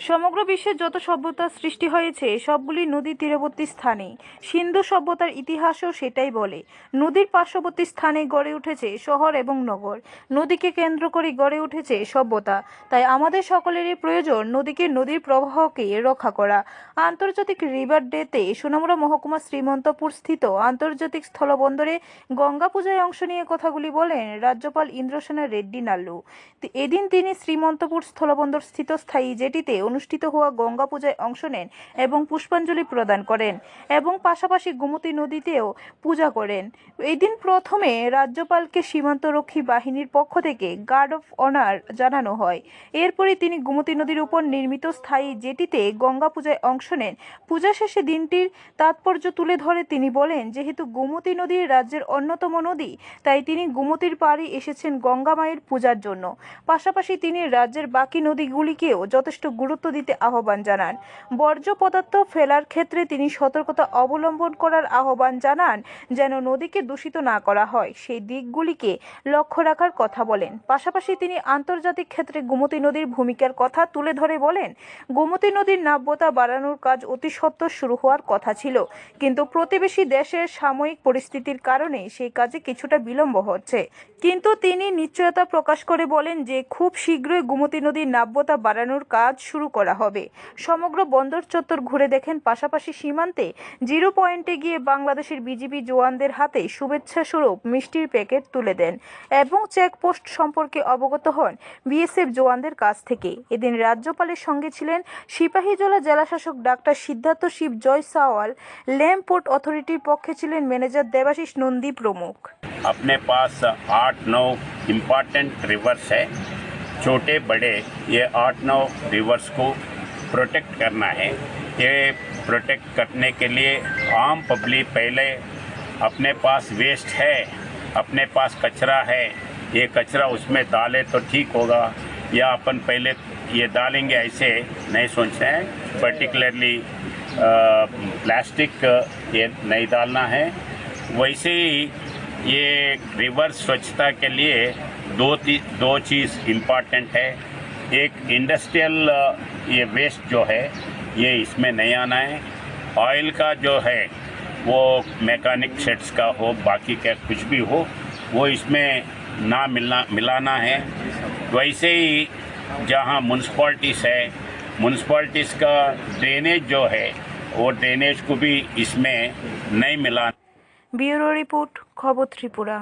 সমগ্র বিশ্বে যত সভ্যতার সৃষ্টি হয়েছে সবগুলি নদী তীরবর্তী স্থানে। সিন্ধু সভ্যতার ইতিহাসও সেটাই বলে। নদীর পার্শ্ববর্তী স্থানে গড়ে উঠেছে শহর এবং নগর। নদীকে কেন্দ্র করে গড়ে উঠেছে সভ্যতা। তাই আমাদের সকলেরই প্রয়োজন নদীকে, নদীর প্রবাহকে রক্ষা করা। আন্তর্জাতিক রিভার ডেতে সোনামুড়া মহকুমা শ্রীমন্তপুর স্থিত আন্তর্জাতিক স্থলবন্দরে গঙ্গা পূজায় অংশ নিয়ে কথাগুলি বলেন রাজ্যপাল ইন্দ্রসেনা রেড্ডি নাল্লু। এদিন তিনি শ্রীমন্তপুর স্থলবন্দর স্থিত স্থায়ী জেটিতে অনুষ্ঠিত হওয়া গঙ্গা পূজায় অংশ নেন এবং পুষ্পাঞ্জলি প্রদান করেন এবং পাশাপাশি গোমতী নদীতেও পূজা করেন। এই দিন প্রথমে রাজ্যপালকে সীমান্তরক্ষী বাহিনীর পক্ষ থেকে গার্ড অফ অনার জানানো হয়। এরপরে তিনি গোমতী নদীর উপর নির্মিত স্থায়ী জেটিতে গঙ্গা পূজায় অংশ নেন। পূজা শেষে দিনটির তাৎপর্য তুলে ধরে তিনি বলেন, যেহেতু গোমতী নদী রাজ্যের অন্যতম নদী, তাই তিনি গোমতীর পাড়ে এসেছেন গঙ্গা মায়ের পূজার জন্য। পাশাপাশি তিনি রাজ্যের বাকি নদীগুলিকেও যথেষ্ট গুরুত্ব দিতে আহ্বান জানান। বর্জ্য পদার্থ ফেলার ক্ষেত্রে তিনি সতর্কতা অবলম্বন করার আহ্বান জানান, যেন নদীকে দূষিত না করা হয় সেই দিকগুলিকে লক্ষ্য রাখার কথা বলেন। পাশাপাশি তিনি আন্তর্জাতিক ক্ষেত্রে গোমতী নদীর ভূমিকার কথা তুলে ধরে বলেন, গোমতী নদীর নাব্যতা বাড়ানোর কাজ অতি সত্বর শুরু হওয়ার কথা ছিল, কিন্তু প্রতিবেশী দেশের সাময়িক পরিস্থিতির কারণে সেই কাজে কিছুটা বিলম্ব হচ্ছে। কিন্তু তিনি নিশ্চয়তা প্রকাশ করে বলেন যে খুব শীঘ্রই গোমতী নদীর নাব্যতা বাড়ানোর কাজ শুরু করা হবে। সমগ্র বন্দর চত্বর ঘুরে দেখেন, পাশাপাশি সীমান্তে জিরো পয়েন্টে গিয়ে বাংলাদেশের বিজিবি জওয়ানদের হাতে শুভেচ্ছা স্বরূপ মিষ্টির প্যাকেট তুলে দেন এবং চেকপোস্ট সম্পর্কে অবগত হন বিএসএফ জওয়ানদের কাছ থেকে। এদিন রাজ্যপালের সঙ্গে ছিলেন সিপাহীজলা জেলাশাসক ডাক্তার সিদ্ধার্থ শিব জয় সাওয়াল, ল্যাম্প পোর্ট অথরিটির পক্ষে ছিলেন ম্যানেজার দেবাশিস নন্দী প্রমুখ। अपने पास 8-9 इम्पॉर्टेंट रिवर्स है, छोटे बड़े, ये 8-9 रिवर्स को प्रोटेक्ट करना है। ये प्रोटेक्ट करने के लिए आम पब्लिक पहले अपने पास वेस्ट है, अपने पास कचरा है, ये कचरा उसमें डाले तो ठीक होगा, या अपन पहले ये डालेंगे ऐसे नहीं सोच रहे हैं। पर्टिकुलरली प्लास्टिक ये नहीं डालना है। वैसे ही ये रिवर्स स्वच्छता के लिए दो चीज़ इम्पॉर्टेंट है। एक इंडस्ट्रियल ये वेस्ट जो है ये इसमें नहीं आना है। ऑयल का जो है वो मैकेनिक शेड्स का हो, बाकी का कुछ भी हो, वो इसमें ना मिलाना है। वैसे ही जहाँ म्यूनसिपैलिटीज़ है, म्यूनसिपैलिटीज़ का ड्रेनेज जो है वो ड्रेनेज को भी इसमें नहीं मिलाना। ব্যুরো রিপোর্ট, খবর ত্রিপুরা।